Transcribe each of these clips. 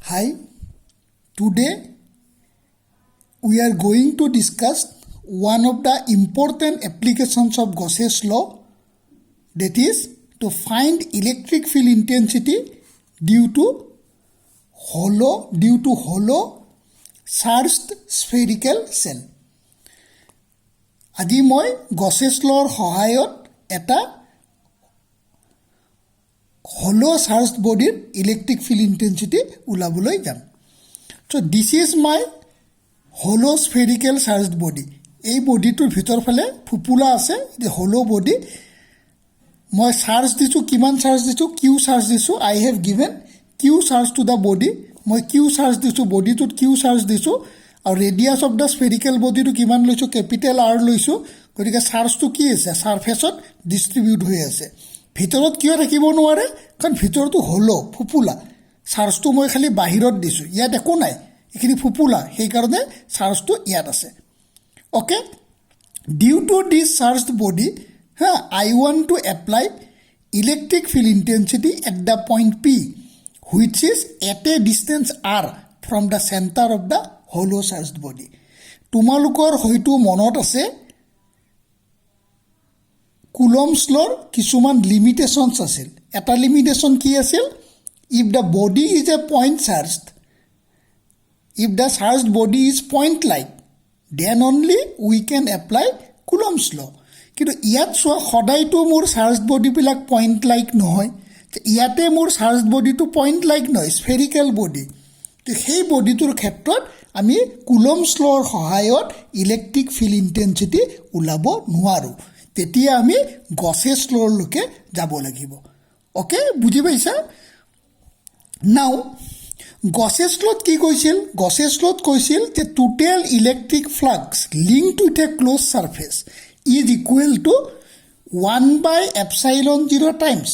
Hi, today we are going to discuss one of the important applications of Gauss's law, that is to find electric field intensity due to hollow charged spherical cell. আজি মই Gauss's lawৰ সহায়ত এটা hollow charged body electric field intensity উলাবলৈ যাম। So this is my hollow spherical charged body. এই বডিটোৰ ভিতৰ ফালে ফুপুলা আছে, এই hollow body। মই চাৰ্জ দিছো, কিমান চাৰ্জ দিছো, কিউ চাৰ্জ দিছো। I have given q charge to the body. মই q চাৰ্জ দিছো, বডিটোত q চাৰ্জ দিছো, আৰু ৰেডিয়াস অফ দা স্ফেৰিকেল বডিটো কিমান লৈছো, কেপিটেল R লৈছো। গতিকে চাৰ্জটো কি আছে, সাৰফেসত ডিস্ট্ৰিবিউট হৈ আছে। ভিতৰত কিয় থাকিব নোৱাৰে, কাৰণ ভিতৰটো হলো ফুপুলা। চাৰ্জটো মই খালি বাহিৰত দিছো, ইয়াত একো নাই, এইখিনি ফুপুলা, সেই কাৰণে চাৰ্জটো ইয়াত আছে। Okay, due to this charged body, I want to apply electric field intensity at the point P, which is at a distance R from the center of the hollow charged body. তোমালোকৰ হয়তো মনত আছে কুলম্বছ লৰ কিছুমান limitations আছিল। এটা limitation কি আছিল, if the body is a point charged, if the charged body is point like, then only we can apply Coulomb's law. কিন্তু ইয়াত চোৱা, সদায়তো মোৰ চাৰ্জড বডিবিলাক পইণ্ট লাইক নহয়। ইয়াতে মোৰ চাৰ্জড বডিটো পইণ্ট লাইক নহয়, স্ফেৰিকেল বডি। তো সেই বডিটোৰ ক্ষেত্ৰত আমি কুলম্বছ লৰ সহায়ত ইলেক্ট্ৰিক ফিল্ড ইণ্টেনচিটি ওলাব নোৱাৰোঁ। তেতিয়া আমি গছেছ লৰলৈকে যাব লাগিব। অ'কে, বুজি পাইছা? নাও গছেছ লত কি কৈছিল, গছেছ লত কৈছিল যে total electric flux linked with a close surface is equal to 1/epsilon 0 times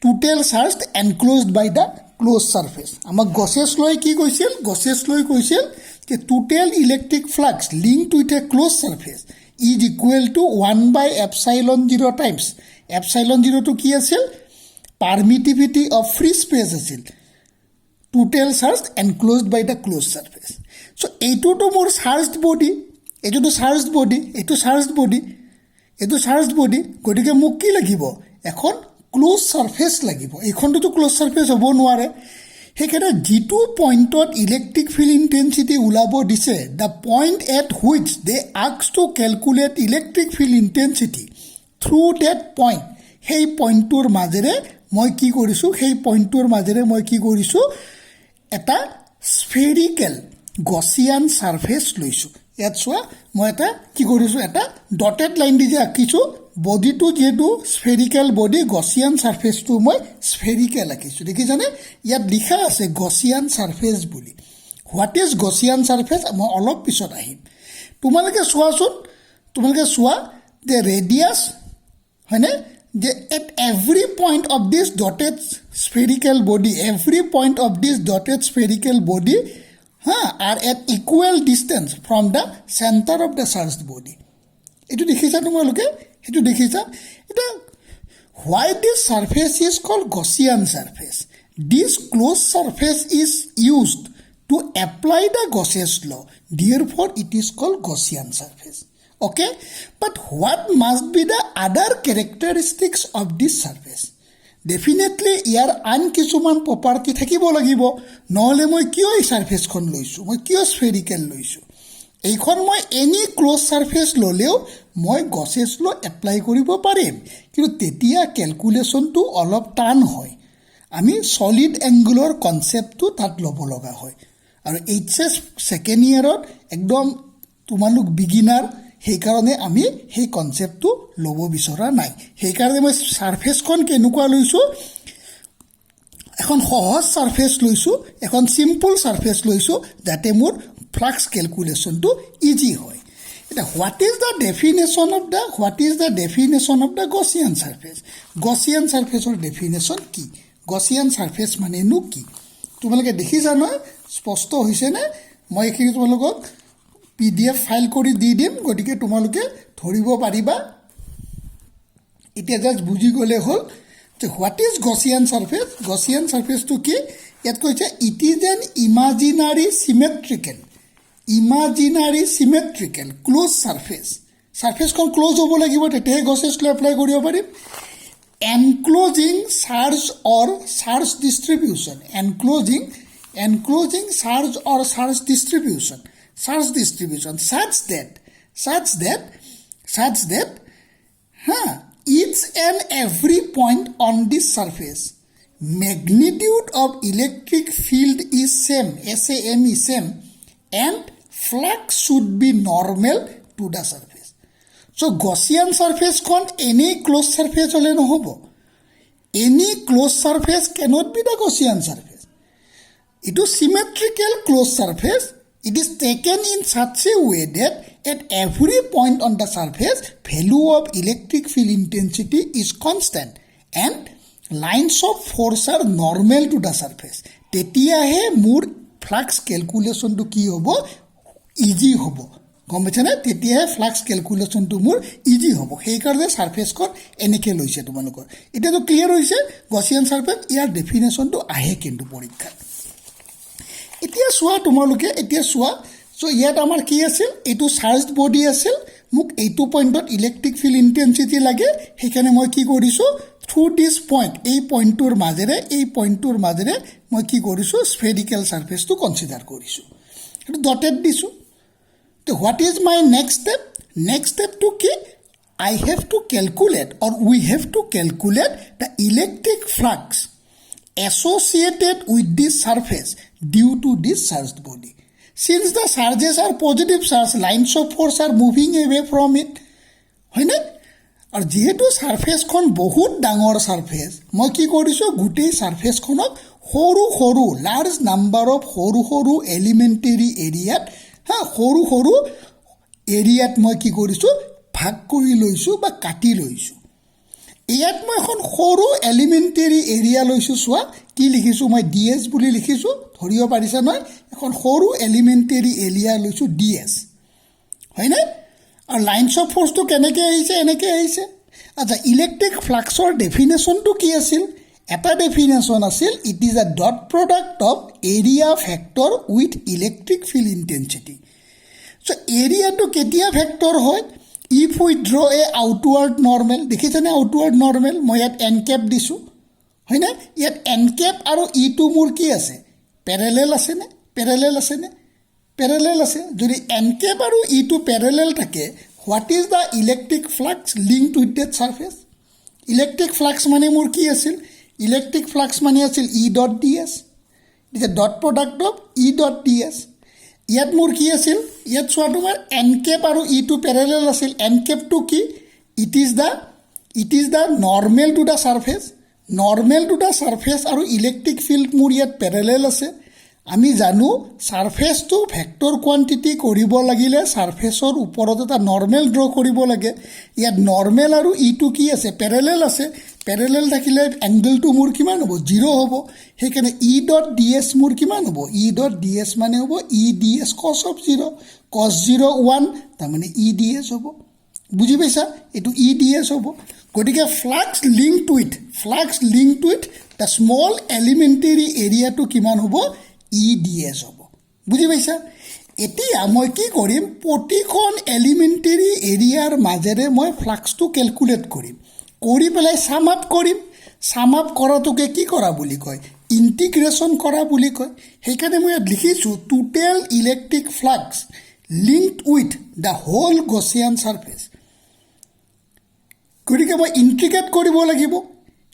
total charge enclosed by the closed surface. আমাক Gauss's law কি কৈছিল, Gauss's law কৈছিল যে total electric flux linked with a closed surface is equal to 1/epsilon 0 times. epsilon 0 টো কি আছিল, permittivity of free space আছিল, total charge enclosed by the closed surface. so এইটোতো মোৰ charged body, এইটোতো চাৰ্জড বডি, এইটো চাৰ্জড বডি, এইটো charged body. গতিকে মোক কি লাগিব, এখন ক্ল'জ ছাৰফেচ লাগিব। এইখনটোতো ক্ল'জ ছাৰফেচ হ'ব নোৱাৰে। সেইকাৰণে যিটো পইণ্টত ইলেক্ট্ৰিক ফিল্ড ইণ্টেনচিটি ওলাব দিছে, the point at which they ask to calculate electric field intensity through that point, সেই পইণ্টটোৰ মাজেৰে মই কি কৰিছোঁ, সেই পইণ্টটোৰ মাজেৰে মই কি কৰিছোঁ, এটা স্ফেৰিকেল গছিয়ান ছাৰফেচ লৈছোঁ। ইয়াত চোৱা, মই এটা কি কৰিছোঁ, এটা ডটেড লাইন দি যে আঁকিছোঁ, বডিটো যিহেতু স্ফেৰিকেল বডি, গছিয়ান ছাৰফেচটো মই স্ফেৰিকেল আঁকিছোঁ। দেখিছানে, ইয়াত লিখা আছে গছিয়ান ছাৰফেচ বুলি। হোৱাট ইজ গছিয়ান ছাৰফেচ মই অলপ পিছত আহিম। তোমালোকে চোৱাচোন, তোমালোকে চোৱা যে ৰেডিয়াছ হয়নে, যে at every point of this dotted spherical body, every point of this dotted spherical body are at equal distance from the center of the charged body. এইটো দেখিছা তোমালোকে, সেইটো দেখিছা। এটা why this surface is called Gaussian surface. This closed surface is used to apply the Gauss's law. Therefore, it is called Gaussian surface. Okay? But what must be the other characteristics of this surface? Definitely ইয়াৰ আন কিছুমান property থাকিব লাগিব, নহ'লে মই কিয় এই ছাৰ্ফেচখন লৈছোঁ, মই কিয় স্ফেৰিকেল লৈছোঁ। এইখন মই এনি ক্ল'জ ছাৰ্ফেচ ল'লেও মই গছেছ ল' এপ্লাই কৰিব পাৰিম, কিন্তু তেতিয়া কেলকুলেশ্যনটো অলপ টান হয়। আমি ছলিড এংগুলৰ কনচেপ্টটো তাত ল'ব লগা হয়। আৰু HS ছেকেণ্ড ইয়েৰত একদম তোমালোক বিগিনাৰ, সেইকাৰণে আমি সেই কনচেপ্টটো ল'ব বিচৰা নাই। সেইকাৰণে মই ছাৰফেচখন কেনেকুৱা লৈছোঁ, এখন সহজ ছাৰফেচ লৈছোঁ, এখন চিম্পল ছাৰফেচ লৈছোঁ, যাতে মোৰ ফ্লাক্স কেলকুলেশ্যনটো ইজি হয়। এতিয়া what is the definition of the Gaussian surface. Gaussian ছাৰফেচৰ ডেফিনেশ্যন কি, গছিয়ান ছাৰফেচ মানেনো কি, তোমালোকে দেখিছা নহয়, স্পষ্ট হৈছেনে? মই এইখিনি তোমালোকক PDF ফাইল কৰি দি দিম, গতিকে তোমালোকে ধৰিব পাৰিবা। এতিয়া জাষ্ট বুজি গ'লে হ'ল যে what is Gaussian surface. Gaussian ছাৰফেচটো কি, ইয়াত কৈছে it is an imaginary symmetrical closed surface ছাৰ্ফেচখন ক্ল'জ হ'ব লাগিব তেতিয়াহে গছেছ লৈ এপ্লাই কৰিব পাৰিম enclosing charge or charge distribution enclosing charge or charge distribution such that each and every point on this surface magnitude of electric field is same and flux should be normal to the surface. So Gaussian surface con any closed surface hole no hobo. Any closed surface cannot be the Gaussian surface. It is symmetrical closed surface. It is taken in such a way that at every point on the surface, value of electric field intensity is constant and lines of force are normal to the surface. Tetiahe more flux calculation to ki hobo easy hobo. গম পাইছেনে তেতিয়াহে flux কেলকুলেশ্যনটো মোৰ easy হ'ব সেইকাৰণে ছাৰ্ফেচখন এনেকৈ লৈছে তোমালোকৰ এতিয়াতো ক্লিয়াৰ হৈছে গছিয়ান ছাৰ্ফেচ ইয়াৰ ডেফিনেশ্যনটো আহে কিন্তু পৰীক্ষাত এতিয়া চোৱা তোমালোকে এতিয়া চোৱা চ' ইয়াত আমাৰ কি আছিল এইটো চাৰ্জড বডি আছিল মোক এইটো পইণ্টত ইলেক্ট্ৰিক ফিল্ড ইণ্টেনচিটি লাগে সেইকাৰণে মই কি কৰিছোঁ থ্ৰু দিছ পইণ্ট এই পইণ্টটোৰ মাজেৰে মই কি কৰিছোঁ স্ফেৰিকেল ছাৰ্ফেচটো কনচিডাৰ কৰিছোঁ সেইটো ডটেড দিছোঁ So what is my next step? Next step to key, I have to calculate or we have to calculate the electric flux associated with this surface due to this charged body. Since the charges are positive charge, lines of force are moving away from it. হয় না আৰু যেহেতু ছাৰ্ফেচখন বহুত ডাঙৰ surface মই কি কৰিছোঁ গোটেই ছাৰ্ফেচখনক সৰু লাৰ্জ নাম্বাৰ অফ সৰু এলিমেণ্টেৰী এৰিয়াত সৰু এৰিয়াত মই কি কৰিছোঁ ভাগ কৰি লৈছোঁ বা কাটি লৈছোঁ ইয়াত মই এখন সৰু এলিমেণ্টেৰী এৰিয়া লৈছোঁ চোৱা কি লিখিছোঁ মই ডি এছ বুলি লিখিছোঁ ধৰিব পাৰিছা নহয় এখন সৰু এলিমেণ্টেৰী এৰিয়া লৈছোঁ ডি এছ হয়নে আৰু লাইনছ অফ ফ'ৰ্চটো কেনেকৈ আহিছে এনেকৈ আহিছে আচ্ছা ইলেক্ট্ৰিক ফ্লাক্সৰ ডেফিনেশ্যনটো কি আছিল এটা ডেফিনেশ্যন আছিল it is a dot product of area vector with electric field intensity so' এৰিয়াটো কেতিয়া ফেক্টৰ হয় if we draw a outward normal দেখিছেনে আউটৱাৰ্ড নৰ্মেল মই ইয়াত এন কেপ দিছোঁ হয়নে ইয়াত এন কেপ আৰু ইটো মোৰ কি আছে পেৰেলেল আছেনে পেৰেলেল আছে যদি এন কেপ আৰু ইটো পেৰেলেল থাকে what is the electric flux linked with that surface electric flux মানে মোৰ কি আছিল ইলেক্ট্ৰিক ফ্লাক্স মানে আছিল E dot D S it is a dot product of E dot D S ইয়াত মোৰ কি আছিল ইয়াত চোৱা তোমাৰ এন কেপ আৰু ইটো পেৰেলেল আছিল এন কেপটো কি it is the normal to the surface আৰু ইলেক্ট্ৰিক ফিল্ড মোৰ ইয়াত পেৰেলেল আছে আমি জানো ছাৰ্ফেচটো ভেক্টৰ কোৱান্টিটি কৰিব লাগিলে ছাৰ্ফেচৰ ওপৰত এটা নৰ্মেল ড্ৰ কৰিব লাগে ইয়াত নৰ্মেল আৰু ইটো কি আছে পেৰেলেল থাকিলে এংগলটো মোৰ কিমান হ'ব 0 হ'ব সেইকাৰণে ই ডট ডি এছ মোৰ কিমান হ'ব ই ডট ডি এছ মানে হ'ব ই ডি এছ কছ অফ 0 কছ 0 1 তাৰমানে ই ডি এছ হ'ব বুজি পাইছা এইটো ই ডি এছ হ'ব গতিকে flux linked with the small elementary এৰিয়াটো কিমান হ'ব ই ডি এছ হ'ব বুজি পাইছা এতিয়া মই কি কৰিম প্ৰতিখন এলিমেণ্টেৰী এৰিয়াৰ মাজেৰে মই ফ্লাক্সটো কেলকুলেট কৰিম কৰি পেলাই ছাম আপ কৰাটোকে কি কৰা বুলি কয় ইণ্টিগ্ৰেশ্যন কৰা বুলি কয় সেইকাৰণে মই ইয়াত লিখিছোঁ total electric flux linked with the whole Gaussian surface গতিকে মই ইণ্টিগ্ৰেট কৰিব লাগিব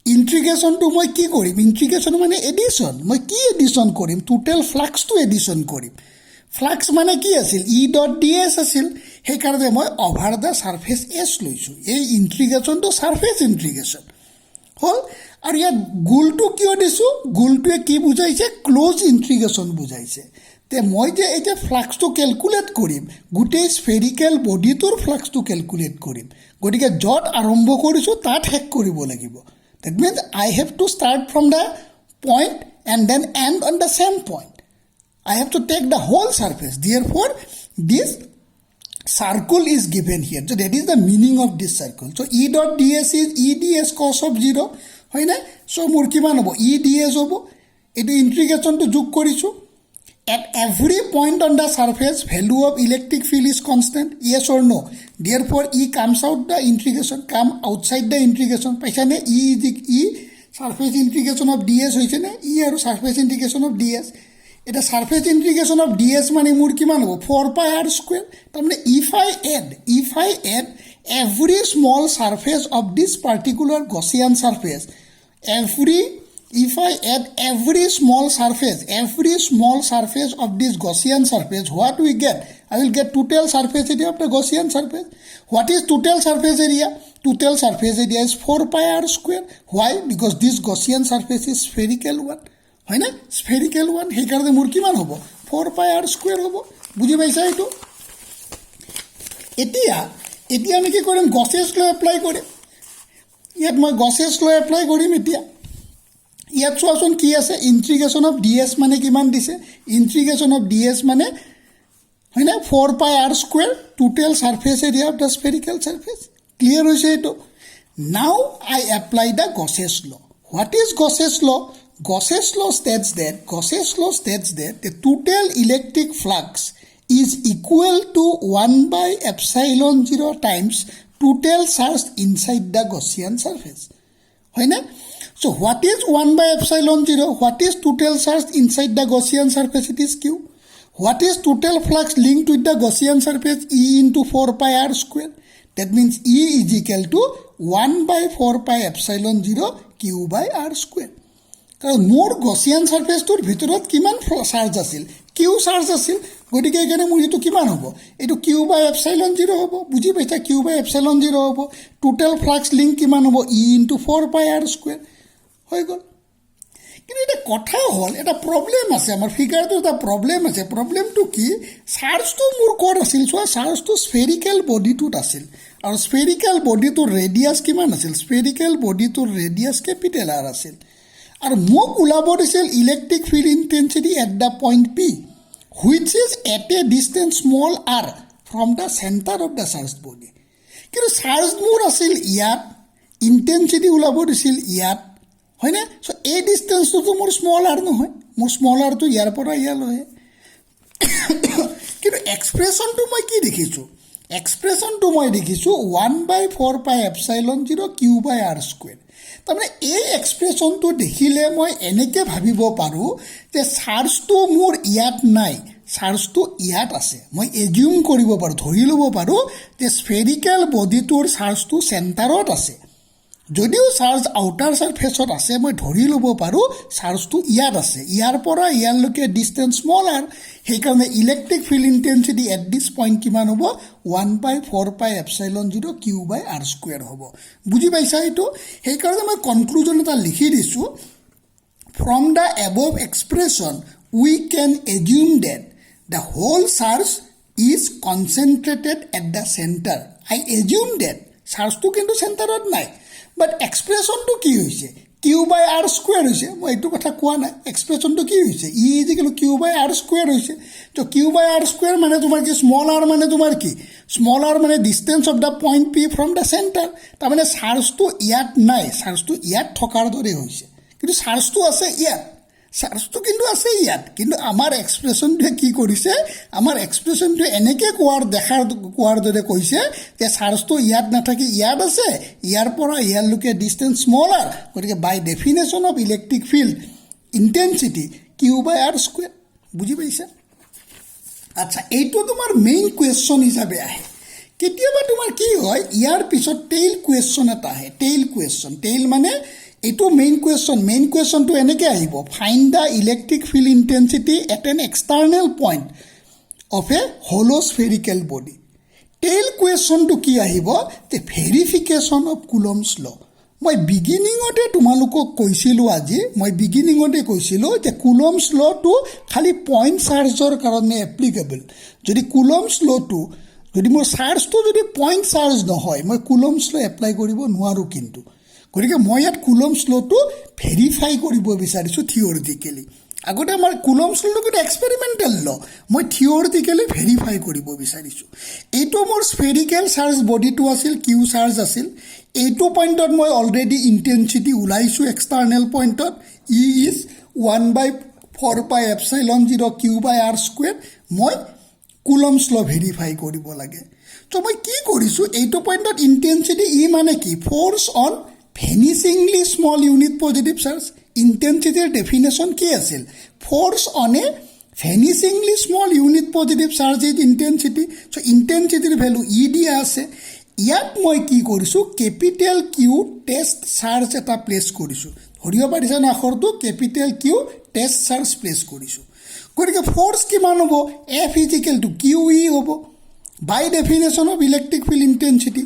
ইণ্টিগ্ৰেশ্যনটো মই কি কৰিম ইণ্টিগ্ৰেশ্যন মানে এডিশ্যন মই কি এডিশ্যন কৰিম টোটেল ফ্লাক্সটো এডিশ্যন কৰিম ফ্লাক্স মানে কি আছিল ই ডট ডি এছ আছিল সেইকাৰণে মই অভাৰ দ্য ছাৰ্ফেচ এছ লৈছোঁ এই ইণ্টিগ্ৰেশ্যনটো ছাৰ্ফেচ ইণ্টিগ্ৰেশ্যন হ'ল আৰু ইয়াত গোলটো কিয় দিছোঁ গোলটোৱে কি বুজাইছে ক্ল'জ ইণ্টিগ্ৰেশ্যন বুজাইছে তে মই যে এতিয়া ফ্লাক্সটো কেলকুলেট কৰিম গোটেই স্ফেৰিকেল বডিটোৰ ফ্লাক্সটো কেলকুলেট কৰিম গতিকে য'ত আৰম্ভ কৰিছোঁ তাত শেষ কৰিব লাগিব That means I have to start from the point and then end on the same point. I have to take the whole surface. Therefore, this circle is given here. So that is the meaning of this circle. So E dot ds is E ds cos of 0. So মোৰ কিমান হ'ব E ds হ'ব এইটো ইণ্টিগ্ৰেশ্যনটো যোগ কৰিছোঁ at every point on the surface value of electric field is constant, yes or no, therefore E comes out the integration, come outside the integration, paisane E surface integration of ds hoise ne E aru surface integration of ds, eta surface integration of ds mane mur kiman hobo 4 pi r square, tamane if I add every small surface of this particular Gaussian surface, if I add every small surface of this Gaussian surface, what we get? I will get total surface area of the Gaussian surface. What is total surface area? Total surface area is 4 pi r square. Why? Because this Gaussian surface is spherical one. Right na? Spherical one. He karone mur kiman hobo? 4 pi r square hobo. Buji paisa etu? Etia আমি কি কৰিম Gaussian law apply কৰিম. ইয়াত মই Gaussian law apply কৰিম এতিয়া. ইয়াত চোৱাচোন কি আছে ইন্টিগ্ৰেশ্যন অফ ds মানে কিমান দিছে ইন্টিগ্ৰেশ্যন অফ ds মানে হয় না 4 pi r square total surface area of the spherical surface clear হৈছে এটো now I apply the Gaussian law. What is Gaussian law? Gaussian law states that the total electric flux is equal to 1 by epsilon 0 times total charge inside the Gaussian surface. হয় না? So what is 1 by epsilon 0? What is total charge inside the Gaussian surface? It is Q. What is total flux linked with the Gaussian surface? E into 4 pi r square. That means E is equal to 1 by 4 pi epsilon 0 Q by r square. কারণ মোৰ Gaussian surfaceটোৰ ভিতৰত কিমান charge আছিল Q charge আছিল গতিকে এখানে মোৰ এটো কিমান হ'ব এটো Q by epsilon 0 হ'ব বুজি পাইছা Q by epsilon 0 হ'ব টোটাল ফ্লাক্স লিংক কিমান হ'ব E into 4 pi r square হৈ গ'ল কিন্তু এটা কথা হ'ল এটা প্ৰবলেম আছে আমাৰ ফিগাৰটো এটা প্ৰবলেম আছে প্ৰবলেমটো কি চাৰ্জটো মোৰ ক'ত আছিল চোৱা চাৰ্জটো স্ফেৰিকেল বডিটোত আছিল আৰু স্ফেৰিকেল বডিটোৰ ৰেডিয়াছ কিমান আছিল স্ফেৰিকেল বডিটোৰ ৰেডিয়াছ কেপিটেল r আছিল আৰু মোক ওলাব দিছিল electric field intensity at the point P which is at a distance small r from the center of the charged body কিন্তু চাৰ্জ মোৰ আছিল ইয়াত ইন্টেন্সিটি ওলাব দিছিল ইয়াত হয় না সো এই ডিস্টেন্সটো মোৰ স্মল r নহয় মোৰ স্মল r টো ইয়াৰ পৰা ইয়ালৈ কিন্তু এক্সপ্ৰেছনটো মই কি দেখিছো এক্সপ্ৰেছনটো মই দেখিছো 1 by 4 pi epsilon 0 Q by r square তাৰমানে এই এক্সপ্ৰেছনটো দেখিলে মই এনেকে ভাবিব পাৰো যে চাৰ্জটো মোৰ ইয়াত নাই চাৰ্জটো ইয়াত আছে মই এজিউম কৰিব পাৰো ধৰি ল'ব পাৰো যে স্ফেৰিকেল বডিটোৰ চাৰ্জটো চেণ্টাৰত আছে যদিও চাৰ্জ আউটাৰ সাৰফেসত আছে মই ধৰি ল'ব পাৰো চাৰ্জটো ইয়াত আছে ইয়াৰ পৰা ইয়ালৈকে ডিসটেন্স স্মল r সেইকাৰণে electric field intensity at this point কিমান হ'ব 1 by 4 pi epsilon 0 Q by r square হ'ব বুজি পাইছা এইটো সেইকাৰণে মই কনক্লুজন এটা লিখি দিছো from the above expression we can assume that the whole charge is concentrated at the center. I assume that চাৰ্জটো কিন্তু চেণ্টাৰত নাই but এক্সপ্ৰেছনটো কি হৈছে Q by r square হৈছে মই এইটো কথা কোৱা নাই এক্সপ্ৰেছনটো কি হৈছে E is equal to Q by r square হৈছে তো Q by r square মানে তোমাৰ কি স্মল r মানে তোমাৰ কি স্মল r মানে distance of the point P from the center তাৰ মানে চাৰ্জটো ইয়াত নাই চাৰ্জটো ইয়াত থকাৰ দৰে হৈছে কিন্তু চাৰ্জটো আছে ইয়াত চাৰ্জটো কিন্তু আছে ইয়াত কিন্তু আমাৰ এক্সপ্ৰেছনটোৱে কি কৰিছে আমাৰ এক্সপ্ৰেছনটোৱে এনেকে কোৱাৰ দৰে কৈছে যে চাৰ্জটো ইয়াত নাথাকি ইয়াত আছে ইয়াৰ পৰা ইয়ালৈকে ডিসটেন্স স্মল r গতিকে by definition of electric field intensity Q by r square বুজি পাইছা আচ্ছা এইটো তোমাৰ মেইন কুৱেশ্যন হিচাপে আহে কেতিয়াবা তোমাৰ কি হয় ইয়াৰ পিছত টেইল কুৱেশ্যন এটা আহে টেইল কুৱেশ্যন টেইল মানে এইটো মেইন কুৱেশ্যনটো এনেকে আহিব find the electric field intensity at an external point of a hollow spherical body tail কুৱেশ্যনটো কি আহিব যে ভেৰিফিকেশ্যন অফ কুলম্বছ ল মই বিগিনিঙতে তোমালোকক কৈছিলোঁ আজি যে কুলম্বছ লটো খালি পইণ্ট চাৰ্জৰ কাৰণে এপ্লিকেবল যদি কুলম্বছ লটো যদি মোৰ চাৰ্জটো যদি পইণ্ট চাৰ্জ নহয় মই কুলম্বছ ল এপ্লাই কৰিব নোৱাৰোঁ কিন্তু গতিকে মই ইয়াত কুলম্বছ লটো ভেৰিফাই কৰিব বিচাৰিছোঁ থিঅৰিটিকেলি আগতে আমাৰ কুলম্বছ লটো কিন্তু এক্সপেৰিমেণ্টেল ল মই থিঅৰিটিকেলি ভেৰিফাই কৰিব বিচাৰিছোঁ এইটো মোৰ স্ফেৰিকেল চাৰ্জ বডিটো আছিল কিউ চাৰ্জ আছিল এইটো পইণ্টত মই অলৰেডি ইন্টেন্সিটি ওলাইছোঁ এক্সটাৰ্নেল পইণ্টত ই ইজ 1/4πε0 Q/r² মই কুলম্বছ ল ভেৰিফাই কৰিব লাগে তো মই কি কৰিছোঁ এইটো পইণ্টত ইণ্টেনচিটি ই মানে কি force on vanishingly small unit positive charge ইণ্টেনচিটিৰ ডেফিনেশ্যন কি আছিল force on a vanishingly small unit positive charge is intensity so' ইণ্টেনচিটিৰ ভেলু ই দিয়া আছে ইয়াত মই কি কৰিছোঁ কেপিটেল কিউ টেষ্ট চাৰ্জ এটা প্লেচ কৰিছোঁ ধৰিব পাৰিছে না আখৰটো capital Q test charge place কৰিছোঁ গতিকে ফ'ৰ্চ কিমান হ'ব F is equal to Q E হ'ব by definition of electric field intensity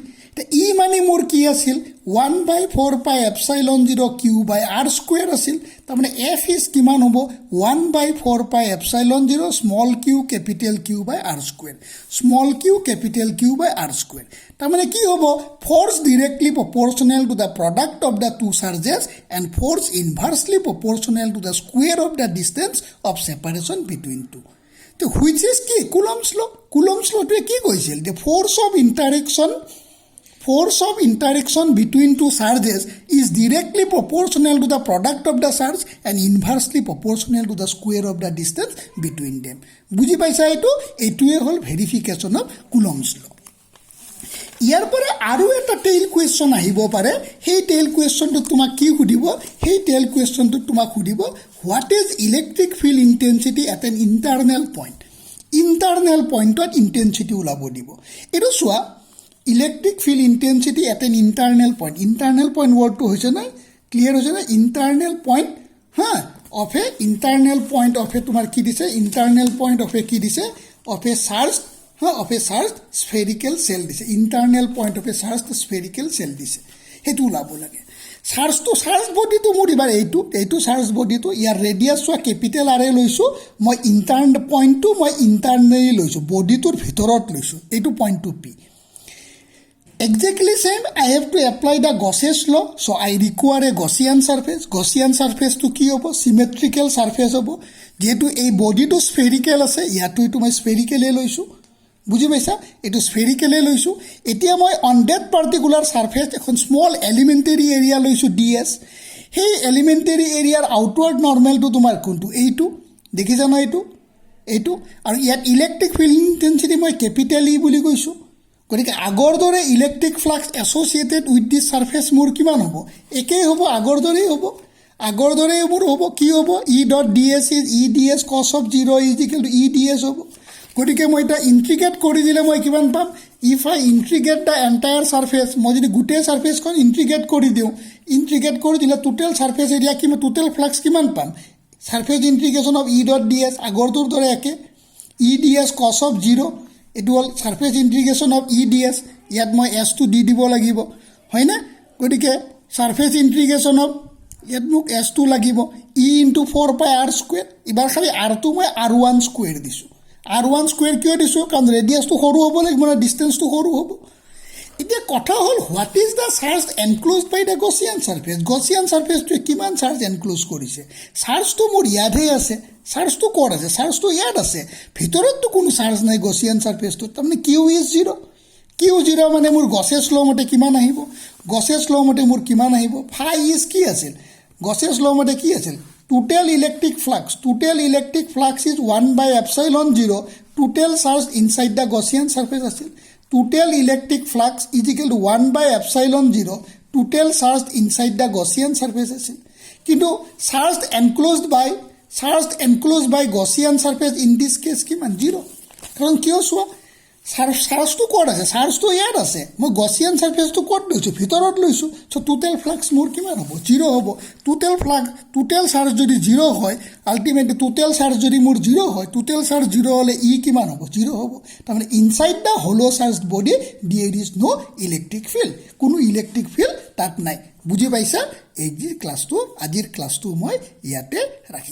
E মানে মোৰ কি আছিল 1/4πε0 Q/r² আছিল তাৰমানে এফ ইজ কিমান হ'ব 1/4πε0 small q capital Q/r² small q capital Q/r² তাৰমানে কি হ'ব force directly proportional to the product of the two charges and force inversely proportional to the square of the distance of separation between two তো which is কি Coulomb's লটোৱে কি কৈছিল যে force of interaction between two charges is directly proportional to the product of the charge and inversely proportional to the square of the distance between them. বুজি পাইছা এইটোৱে হ'ল ভেৰিফিকেশ্যন অফ কুলম্বছ ল ইয়াৰ পৰা আৰু এটা টেইল কুৱেশ্যন আহিব পাৰে সেই টেইল কুৱেশ্যনটো তোমাক কি সুধিব সেই টেইল কুৱেশ্যনটো তোমাক সুধিব what is electric field intensity at an internal পইণ্টত ইণ্টেনচিটি ওলাব দিব এইটো চোৱা electric field intensity at an internal point ৱৰ্ডটো হৈছে নাই ক্লিয়াৰ হৈছে নাই ইণ্টাৰনেল পইণ্ট অফ এ তোমাৰ কি দিছে ইণ্টাৰনেল পইণ্ট অফ এ কি দিছে of a charge spherical shell দিছে internal point of a charge spherical shell দিছে সেইটো ওলাব লাগে চাৰ্জ বডিটো মোৰ এবাৰ এইটো চাৰ্জ বডিটো ইয়াৰ ৰেডিয়াছ চোৱা কেপিটেল আৰে লৈছোঁ মই পইণ্টটো মই ইণ্টাৰনেলি লৈছোঁ বডিটোৰ ভিতৰত লৈছোঁ এইটো পইণ্টটো P Exactly same, I have to apply the Gauss's law. So I require a Gaussian surface. Gaussian surface to কি হ'ব symmetrical surface হ'ব যেহেতু এই বডিটো স্ফেৰিকেল আছে ইয়াতো এইটো মই স্ফেৰিকেলে লৈছোঁ বুজি পাইছা এইটো স্ফেৰিকেলে লৈছোঁ এতিয়া মই অন ডেট পাৰ্টিকুলাৰ ছাৰ্ফেচ এখন স্মল এলিমেণ্টেৰী এৰিয়া লৈছোঁ DS সেই এলিমেণ্টেৰী এৰিয়াৰ আউটৱাৰ্ড নৰ্মেলটো তোমাৰ কোনটো এইটো দেখিছা ন এইটো আৰু ইয়াত ইলেক্ট্ৰিক ফিল্ড ইণ্টেনচিটি মই কেপিটেল ই বুলি কৈছোঁ গতিকে আগৰ দৰে electric flux associated with this surface মোৰ কিমান হ'ব একেই হ'ব আগৰ দৰেই মোৰ হ'ব কি হ'ব E.ds is EDS cos of 0 is equal to EDS হ'ব গতিকে মই এটা ইণ্টিগ্ৰেট কৰি দিলে মই কিমান পাম if I integrate the entire surface মই যদি গোটেই ছাৰ্ফেচখন ইণ্টিগ্ৰেট কৰি দিওঁ ইণ্টিগ্ৰেট কৰি দিলে টোটেল ছাৰ্ফেচ এৰিয়া কিমান টোটেল ফ্লাক্স কিমান পাম ছাৰ্ফেচ ইণ্টিগ্ৰেশ্যন অফ E.ds আগৰটোৰ দৰে একে EDS cos of 0 এইটো হ'ল ছাৰ্ফেচ ইণ্টিগ্ৰেশ্যন অফ EDS ইয়াত মই এছটো দি দিব লাগিব হয়নে গতিকে ছাৰ্ফেচ ইণ্টিগ্ৰেশ্যন অফ ইয়াত মোক এছটো লাগিব E/4πr² এবাৰ খালি আৰটো মই R1² দিছোঁ R1² কিয় দিছোঁ কাৰণ ৰেডিয়াছটো সৰু হ'ব লাগিব মানে ডিষ্টেঞ্চটো সৰু হ'ব এতিয়া কথা হ'ল what is the charge enclose by the Gaussian ছাৰ্ফেচটোৱে কিমান চাৰ্জ এনক্ল'জ কৰিছে চাৰ্জটো মোৰ ইয়াতহে আছে চাৰ্জটো ক'ত আছে চাৰ্জটো ইয়াত আছে ভিতৰততো কোনো চাৰ্জ নাই গছিয়ান ছাৰ্ফেচটোত তাৰমানে কিউ ইজ 0 মানে মোৰ গছেছ ল' মতে কিমান আহিব ফাই ইজ কি আছিল গছেছ ল' মতে কি আছিল total electric flux is 1/ε0 total charge inside the Gaussian surface আছিল total electric flux is equal to 1/ε0 total charge inside the Gaussian surface আছিল কিন্তু charge enclosed by Gaussian surface in this case কিমান 0 কাৰণ কিয় চোৱা চাৰ্জটো ক'ত আছে চাৰ্জটো ইয়াত আছে মই গছিয়ান ছাৰ্ফেচটো ক'ত লৈছোঁ ভিতৰত লৈছোঁ চ' টোটেল ফ্লাক্স মোৰ কিমান হ'ব 0 হ'ব টোটেল চাৰ্জ যদি 0 হয় আল্টিমেটলি টোটেল চাৰ্জ যদি মোৰ 0 হয় টোটেল চাৰ্জ 0 হ'লে কিমান হ'ব 0 হ'ব তাৰমানে inside the hollow' charged body there is no' electric field কোনো ইলেক্ট্ৰিক ফিল্ড তাত নাই বুজি পাইছা আজিৰ ক্লাছটো মই ইয়াতে ৰাখিছোঁ